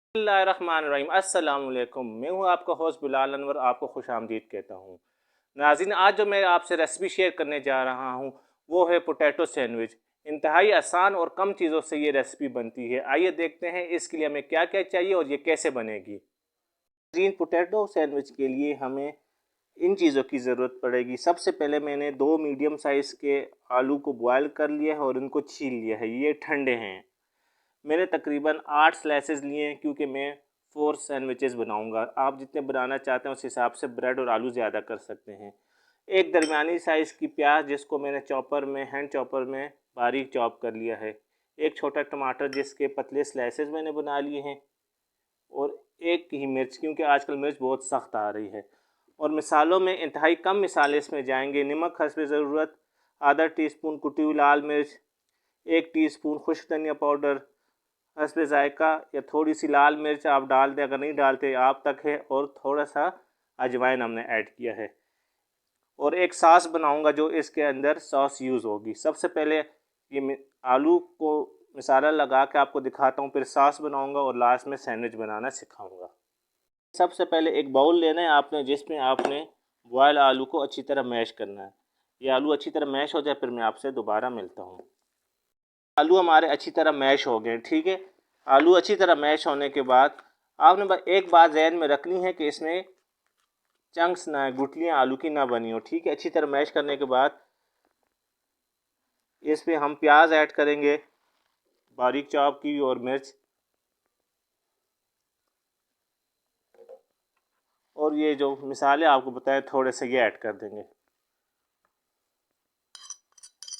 बिस्मिल्लाहिर्रहमानिर्रहीम। अस्सलाम वालेकुम। मैं हूं आपका होस्ट बिलाल अनवर, आपको खुश आमदीद कहता हूं। नाज़रीन, आज जो मैं आपसे रेसिपी शेयर करने जा रहा हूं वो है पोटैटो सैंडविच। इंतहाई आसान और कम चीज़ों से ये रेसिपी बनती है। आइए देखते हैं इसके लिए हमें क्या क्या चाहिए और ये कैसे बनेगी। नाज़रीन, पोटैटो सैंडविच के लिए हमें इन चीज़ों की ज़रूरत पड़ेगी। सबसे पहले मैंने 2 मीडियम साइज़ के आलू को बॉयल कर लिया है और इनको छील लिया है। ये ठंडे हैं। मैंने तकरीबन 8 स्लाइसेस लिए हैं क्योंकि मैं 4 सैंडविचेस बनाऊंगा। आप जितने बनाना चाहते हैं उस हिसाब से ब्रेड और आलू ज़्यादा कर सकते हैं। एक दरमियानी साइज़ की प्याज जिसको मैंने हैंड चॉपर में बारीक चॉप कर लिया है। एक छोटा टमाटर जिसके पतले स्लाइसेस मैंने बना लिए हैं। और एक ही मिर्च, क्योंकि आजकल मिर्च बहुत सख्त आ रही है। और मिसालों में इंतहाई कम मिसाले इसमें जाएंगे। नमक हस्ब ज़रूरत, आधा टीस्पून कुटी हुई लाल मिर्च, 1 टीस्पून खुश्क धनिया पाउडर, हस्ब ज़ायका या थोड़ी सी लाल मिर्च आप डाल दें, अगर नहीं डालते आप तक है। और थोड़ा सा अजवाइन हमने ऐड किया है। और एक सॉस बनाऊंगा जो इसके अंदर सॉस यूज़ होगी। सबसे पहले ये आलू को मसाला लगा के आपको दिखाता हूँ, फिर सॉस बनाऊंगा और लास्ट में सैंडविच बनाना सिखाऊंगा। सबसे पहले एक बाउल लेना है आपने, जिसमें आपने बॉयल आलू को अच्छी तरह मैश करना है। ये आलू अच्छी तरह मैश हो जाए फिर मैं आपसे दोबारा मिलता हूँ। आलू हमारे अच्छी तरह मैश हो गए, ठीक है। आलू अच्छी तरह मैश होने के बाद आपने बस एक बात जहन में रखनी है कि इसमें चंक्स ना, गुठलियाँ आलू की ना बनी हो, ठीक है। अच्छी तरह मैश करने के बाद इसमें हम प्याज ऐड करेंगे, बारीक चॉप की, और मिर्च, और ये जो मिसाले आपको बताए थोड़े से ये ऐड कर देंगे।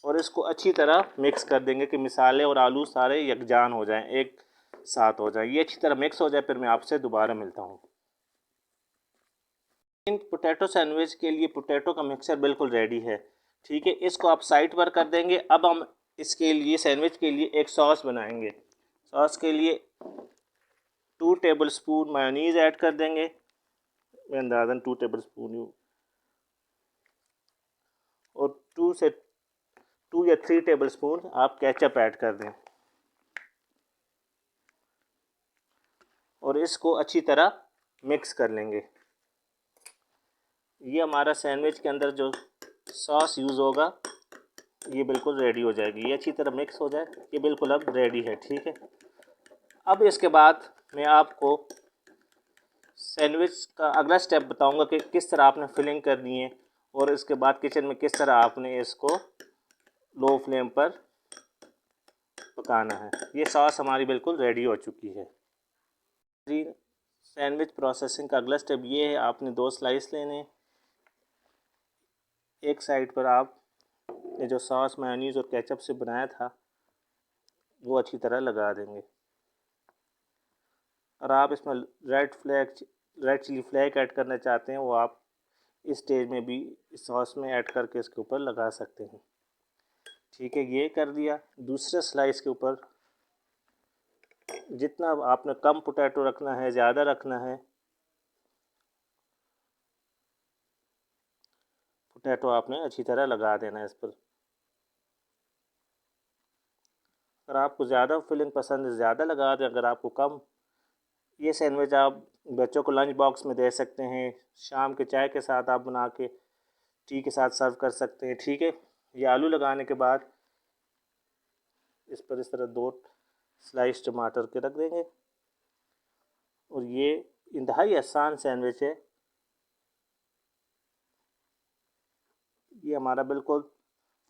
और इसको अच्छी तरह मिक्स कर देंगे कि मिसाले और आलू सारे यकजान हो जाएं, एक साथ हो जाएं। ये अच्छी तरह मिक्स हो जाए फिर मैं आपसे दोबारा मिलता हूँ। इन पोटैटो सैंडविच के लिए पोटैटो का मिक्सचर बिल्कुल रेडी है, ठीक है। इसको आप साइड पर कर देंगे। अब हम इसके लिए सैंडविच के लिए एक सॉस बनाएंगे। सॉस के लिए 2 टेबल स्पून मायोनीज़ ऐड कर देंगे। मैं अंदाज़न 2 टेबल स्पून, और 2 या 3 टेबल स्पून आप केचप ऐड कर दें। और इसको अच्छी तरह मिक्स कर लेंगे। ये हमारा सैंडविच के अंदर जो सॉस यूज़ होगा ये बिल्कुल रेडी हो जाएगी। ये अच्छी तरह मिक्स हो जाए, ये बिल्कुल अब रेडी है, ठीक है। अब इसके बाद मैं आपको सैंडविच का अगला स्टेप बताऊंगा कि किस तरह आपने फिलिंग करनी है, और इसके बाद किचन में किस तरह आपने इसको लो फ्लेम पर पकाना है। ये सॉस हमारी बिल्कुल रेडी हो चुकी है जी। सैंडविच प्रोसेसिंग का अगला स्टेप ये है, आपने 2 स्लाइस लेने। एक साइड पर आप ये जो सॉस मेयोनीज़ और केचप से बनाया था वो अच्छी तरह लगा देंगे। और आप इसमें रेड चिली फ्लेक ऐड करना चाहते हैं वो आप इस स्टेज में भी इस सॉस में ऐड करके इसके ऊपर लगा सकते हैं, ठीक है। ये कर दिया। दूसरे स्लाइस के ऊपर जितना आपने कम पोटैटो रखना है, ज़्यादा रखना है, पोटैटो आपने अच्छी तरह लगा देना है इस पर। अगर आपको ज़्यादा फिलिंग पसंद है ज़्यादा लगा दें, अगर आपको कम। ये सैंडविच आप बच्चों को लंच बॉक्स में दे सकते हैं, शाम के चाय के साथ आप बना के टी के साथ सर्व कर सकते हैं, ठीक है। ये आलू लगाने के बाद इस पर इस तरह 2 स्लाइस टमाटर के रख देंगे। और ये इंतहाई आसान सैंडविच है। ये हमारा बिल्कुल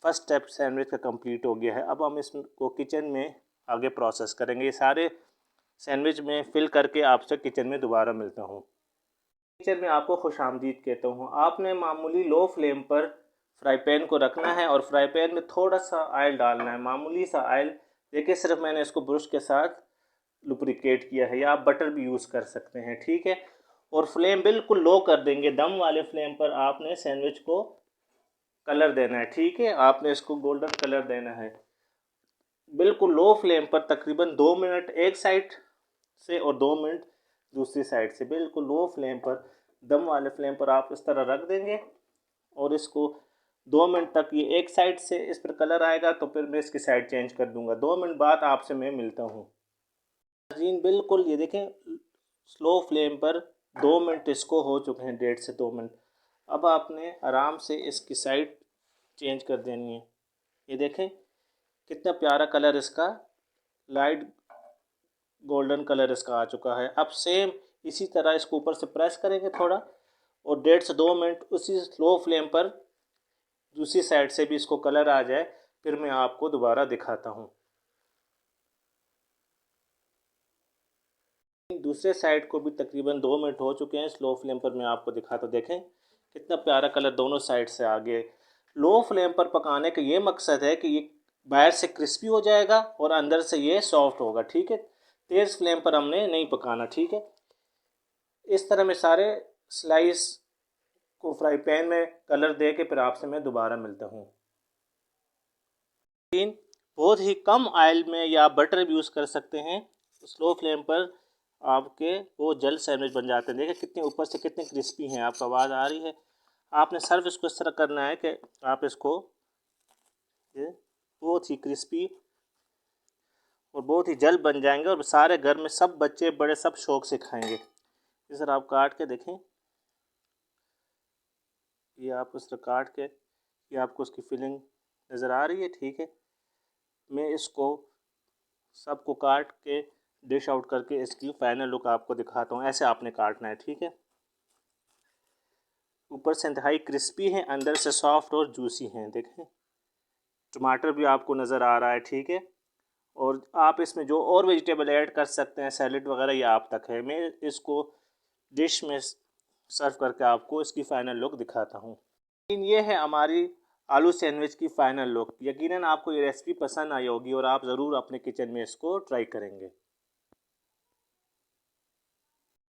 फर्स्ट स्टेप सैंडविच का कंप्लीट हो गया है। अब हम इसको किचन में आगे प्रोसेस करेंगे। ये सारे सैंडविच में फिल करके आपसे किचन में दोबारा मिलता हूँ। किचन में आपको खुश आमदीद कहता हूँ। आपने मामूली लो फ्लेम पर फ्राई पैन को रखना है और फ्राई पैन में थोड़ा सा ऑयल डालना है, मामूली सा ऑयल। देखिए सिर्फ मैंने इसको ब्रश के साथ लुब्रिकेट किया है, या आप बटर भी यूज़ कर सकते हैं, ठीक है। और फ्लेम बिल्कुल लो कर देंगे। दम वाले फ्लेम पर आपने सैंडविच को कलर देना है, ठीक है। आपने इसको गोल्डन कलर देना है बिल्कुल लो फ्लेम पर, तकरीबन 2 मिनट एक साइड से और 2 मिनट दूसरी साइड से, बिल्कुल लो फ्लेम पर, दम वाले फ्लेम पर आप इस तरह रख देंगे। और इसको 2 मिनट तक ये एक साइड से इस पर कलर आएगा तो फिर मैं इसकी साइड चेंज कर दूंगा। 2 मिनट बाद आपसे मैं मिलता हूँ। नाज़रीन बिल्कुल ये देखें स्लो फ्लेम पर 2 मिनट इसको हो चुके हैं, 1.5 से 2 मिनट। अब आपने आराम से इसकी साइड चेंज कर देनी है। ये देखें कितना प्यारा कलर इसका, लाइट गोल्डन कलर इसका आ चुका है। अब सेम इसी तरह इसको ऊपर से प्रेस करेंगे थोड़ा, और 1.5 से 2 मिनट उसी स्लो फ्लेम पर दूसरी साइड से भी इसको कलर आ जाए, फिर मैं आपको दोबारा दिखाता हूँ। दूसरे साइड को भी तकरीबन 2 मिनट हो चुके हैं, स्लो फ्लेम पर मैं आपको दिखाता हूँ। देखें कितना प्यारा कलर दोनों साइड से आ गया। लो फ्लेम पर पकाने का ये मकसद है कि ये बाहर से क्रिस्पी हो जाएगा और अंदर से ये सॉफ्ट होगा, ठीक है। तेज़ फ्लेम पर हमने नहीं पकाना, ठीक है। इस तरह मैं सारे स्लाइस को फ्राई पैन में कलर दे के फिर आपसे मैं दोबारा मिलता हूँ। बहुत ही कम ऑयल में या बटर भी यूज़ कर सकते हैं, स्लो फ्लेम पर आपके वो जल्द सैंडविच बन जाते हैं। देखिए कितने ऊपर से कितने क्रिस्पी हैं, आपको आवाज़ आ रही है। आपने सर्व इसको इस तरह करना है कि आप इसको ये बहुत ही क्रिस्पी और बहुत ही जल्द बन जाएंगे और सारे घर में सब बच्चे बड़े सब शौक से खाएंगे। इस तरह आप काट के देखें, ये आप इस तरह काट के, ये आपको उसकी फिलिंग नज़र आ रही है, ठीक है। मैं इसको सबको काट के डिश आउट करके इसकी फाइनल लुक आपको दिखाता हूँ। ऐसे आपने काटना है, ठीक है। ऊपर से इंतहाई क्रिस्पी हैं, अंदर से सॉफ्ट और जूसी हैं। देखें टमाटर भी आपको नज़र आ रहा है, ठीक है। और आप इसमें जो और वेजिटेबल ऐड कर सकते हैं, सैलेड वगैरह, ये आप तक है। मैं इसको डिश में सर्व करके आपको इसकी फ़ाइनल लुक दिखाता हूँ। लेकिन ये है हमारी आलू सैंडविच की फ़ाइनल लुक। यकीनन आपको ये रेसिपी पसंद आई होगी और आप ज़रूर अपने किचन में इसको ट्राई करेंगे।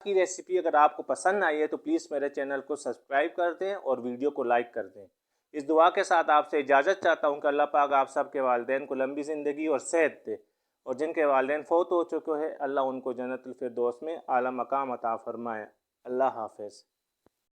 की रेसिपी अगर आपको पसंद आई है तो प्लीज़ मेरे चैनल को सब्सक्राइब कर दें और वीडियो को लाइक कर दें। इस दुआ के साथ आपसे इजाज़त चाहता हूँ कि अल्लाह पाक आप सब के वालिदैन को लंबी ज़िंदगी और सेहत दे, और जिनके वालिदैन फ़ौत हो चुके हैं अल्लाह उनको जन्नतुल फिरदौस में आला मकाम अता फ़रमाए। अल्लाह हाफ़िज़।